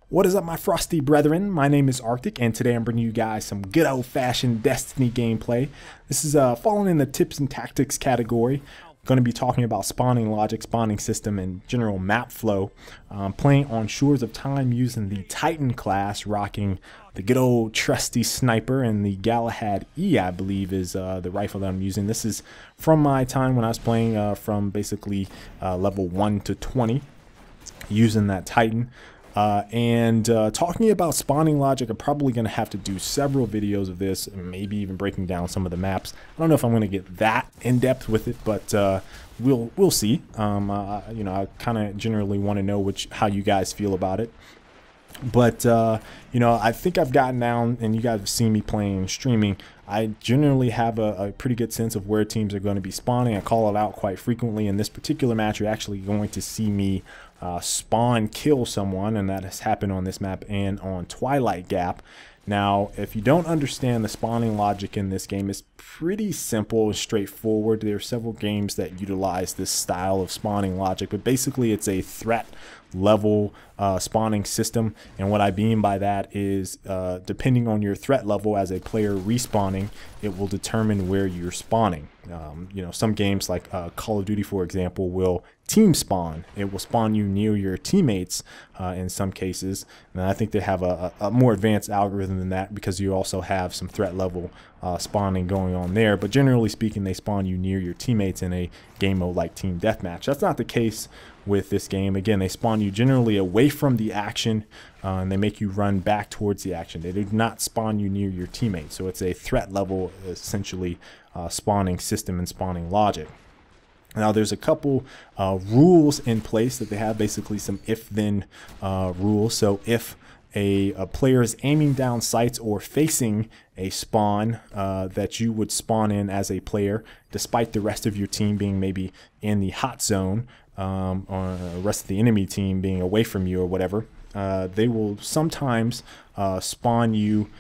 What is up, my frosty brethren? My name is Arctic, and today I'm bringing you guys some good old-fashioned Destiny gameplay. This is falling in the tips and tactics category. I'm going to be talking about spawning logic, spawning system, and general map flow. Playing on Shores of Time using the Titan class, rocking the good old trusty sniper, and the Galahad E, I believe, is the rifle that I'm using. This is from my time when I was playing from basically level 1 to 20, using that Titan. Talking about spawning logic, I'm probably going to have to do several videos of this, and maybe even breaking down some of the maps. I don't know if I'm going to get that in depth with it, but we'll see. I kind of generally want to know how you guys feel about it. But I think I've gotten down, and you guys have seen me playing and streaming. I generally have a pretty good sense of where teams are going to be spawning. I call it out quite frequently. In this particular match, you're actually going to see me spawn kill someone, and that has happened on this map and on Twilight Gap. Now, if you don't understand the spawning logic in this game, it's pretty simple and straightforward. There are several games that utilize this style of spawning logic, but basically it's a threat level spawning system. And what I mean by that is depending on your threat level as a player respawning, it will determine where you're spawning. Some games like Call of Duty, for example, will team spawn. It will spawn you near your teammates in some cases. And I think they have a more advanced algorithm than that, because you also have some threat level spawning going on there. But generally speaking, they spawn you near your teammates in a game mode like Team Deathmatch. That's not the case with this game. Again, they spawn you generally away from the action, and they make you run back towards the action. They do not spawn you near your teammates. So it's a threat level, essentially, spawning system and spawning logic. Now, there's a couple rules in place that they have, basically some if-then rules. So if a player is aiming down sights or facing a spawn that you would spawn in as a player, despite the rest of your team being maybe in the hot zone, or the rest of the enemy team being away from you or whatever, they will sometimes spawn you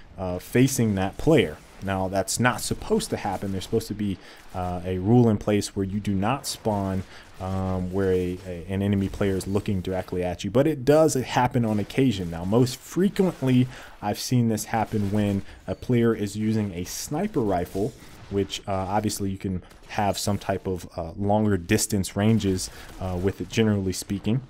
facing that player. Now, that's not supposed to happen. There's supposed to be a rule in place where you do not spawn where an enemy player is looking directly at you, but it does happen on occasion. Now, most frequently, I've seen this happen when a player is using a sniper rifle, which obviously you can have some type of longer distance ranges with it, generally speaking.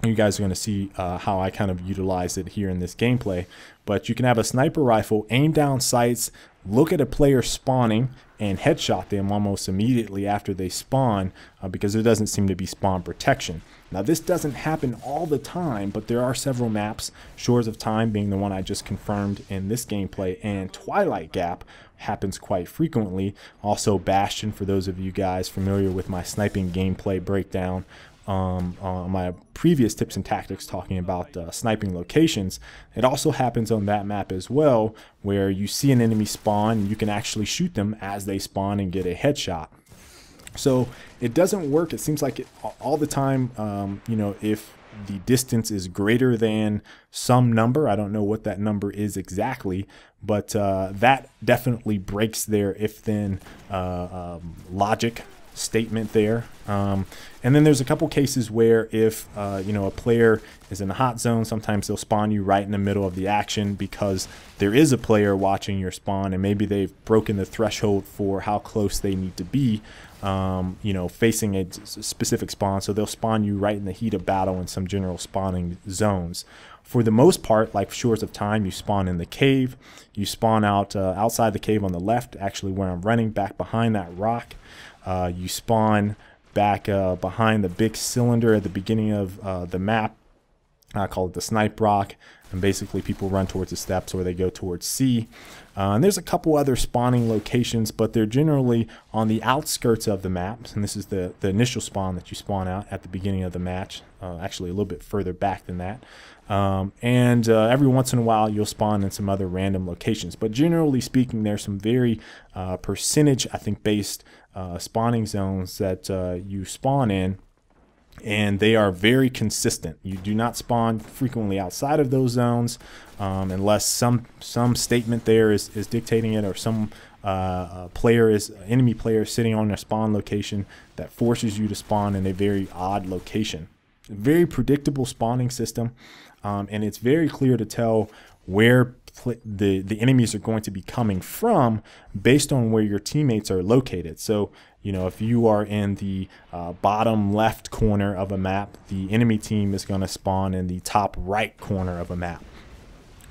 You guys are going to see how I kind of utilize it here in this gameplay. But you can have a sniper rifle, aim down sights, look at a player spawning, and headshot them almost immediately after they spawn, because there doesn't seem to be spawn protection. Now, this doesn't happen all the time, but there are several maps, Shores of Time being the one I just confirmed in this gameplay, and Twilight Gap happens quite frequently. Also Bastion, for those of you guys familiar with my sniping gameplay breakdown on my previous tips and tactics talking about sniping locations. It also happens on that map as well, where you see an enemy spawn and you can actually shoot them as they spawn and get a headshot. So it doesn't work, it seems like, all the time. If the distance is greater than some number, I don't know what that number is exactly, but that definitely breaks their if-then logic statement there. And then there's a couple cases where if a player is in the hot zone, sometimes they'll spawn you right in the middle of the action, because there is a player watching your spawn, and maybe they've broken the threshold for how close they need to be facing a specific spawn, so they'll spawn you right in the heat of battle in some general spawning zones. For the most part, like Shores of Time, you spawn in the cave. You spawn out outside the cave on the left, actually where I'm running, back behind that rock. You spawn back behind the big cylinder at the beginning of the map. I call it the snipe rock, and basically people run towards the steps or they go towards C. And there's a couple other spawning locations, but they're generally on the outskirts of the maps, and this is the initial spawn that you spawn out at the beginning of the match, actually a little bit further back than that. Every once in a while you'll spawn in some other random locations, but generally speaking, there's some very percentage, I think, based spawning zones that you spawn in, and they are very consistent. You do not spawn frequently outside of those zones unless some statement there is dictating it, or some enemy player sitting on a spawn location that forces you to spawn in a very odd location. very predictable spawning system, and it's very clear to tell where the enemies are going to be coming from based on where your teammates are located. So, you know, if you are in the bottom left corner of a map, the enemy team is going to spawn in the top right corner of a map,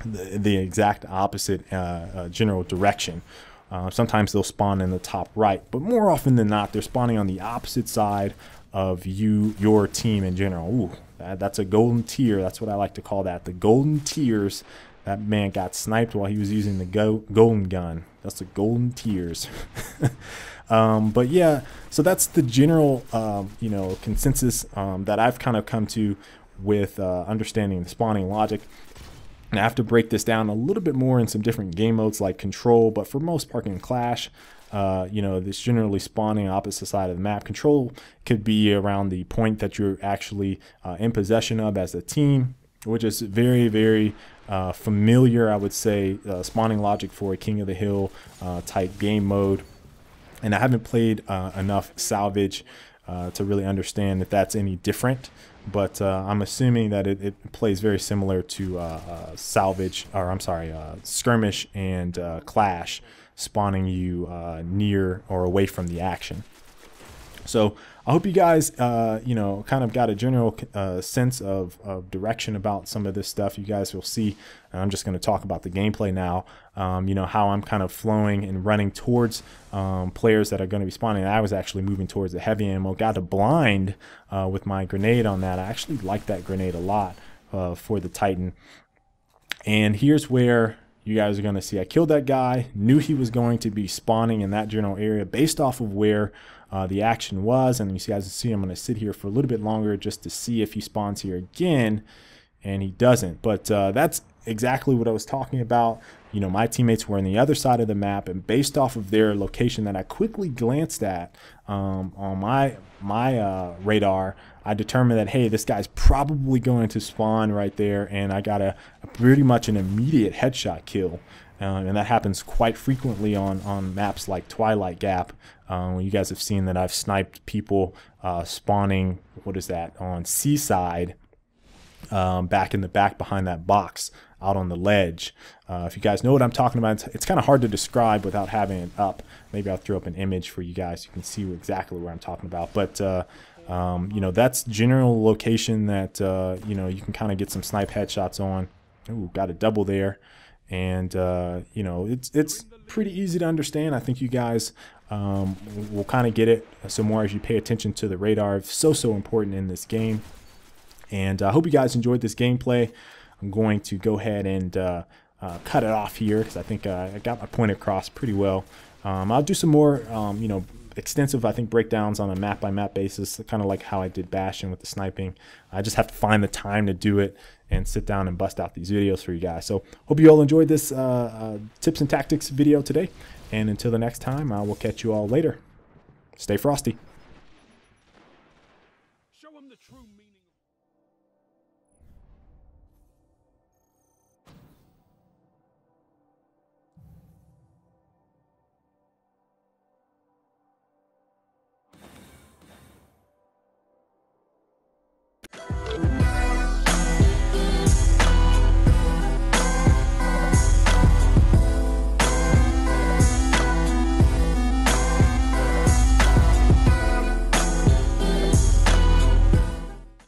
the exact opposite general direction. Sometimes they'll spawn in the top right, but more often than not, they're spawning on the opposite side of your team in general. Ooh, that's a golden tier. That's what I like to call that, the golden tiers. That man got sniped while he was using the golden gun. That's the golden tiers. But yeah, so that's the general you know, consensus that I've kind of come to with understanding the spawning logic. And I have to break this down a little bit more in some different game modes like Control, but for most part in Clash, you know, this generally spawning opposite side of the map. Control could be around the point that you're actually in possession of as a team, which is very, very familiar, I would say, spawning logic for a King of the Hill type game mode. And I haven't played enough Salvage to really understand if that's any different, but I'm assuming that it plays very similar to Salvage, or I'm sorry, Skirmish and Clash, spawning you near or away from the action. So I hope you guys, you know, kind of got a general sense of direction about some of this stuff. You guys will see, and I'm just going to talk about the gameplay now, you know, how I'm kind of flowing and running towards players that are going to be spawning. I was actually moving towards the heavy ammo, got a blind with my grenade on that. I actually like that grenade a lot for the Titan. And here's where you guys are going to see I killed that guy, knew he was going to be spawning in that general area based off of where the action was. And you guys can see I'm going to sit here for a little bit longer just to see if he spawns here again, and he doesn't. But that's exactly what I was talking about. You know, my teammates were on the other side of the map, and based off of their location that I quickly glanced at on my radar, I determined that, hey, this guy's probably going to spawn right there, and I got a pretty much an immediate headshot kill. And that happens quite frequently on maps like Twilight Gap. You guys have seen that I've sniped people spawning, what is that, on Seaside, back in the back behind that box out on the ledge. If you guys know what I'm talking about, it's kind of hard to describe without having it up. Maybe I'll throw up an image for you guys. You can see exactly what I'm talking about. But you know, that's general location that you know, you can kind of get some snipe headshots on. Ooh, got a double there. And you know, it's pretty easy to understand. I think you guys will kind of get it some more as you pay attention to the radar. It's so important in this game. And I hope you guys enjoyed this gameplay. I'm going to go ahead and cut it off here because I think I got my point across pretty well. I'll do some more you know, extensive, I think, breakdowns on a map by map basis, kind of like how I did Bastion with the sniping. I just have to find the time to do it and sit down and bust out these videos for you guys. So hope you all enjoyed this tips and tactics video today, and until the next time, I will catch you all later. Stay frosty.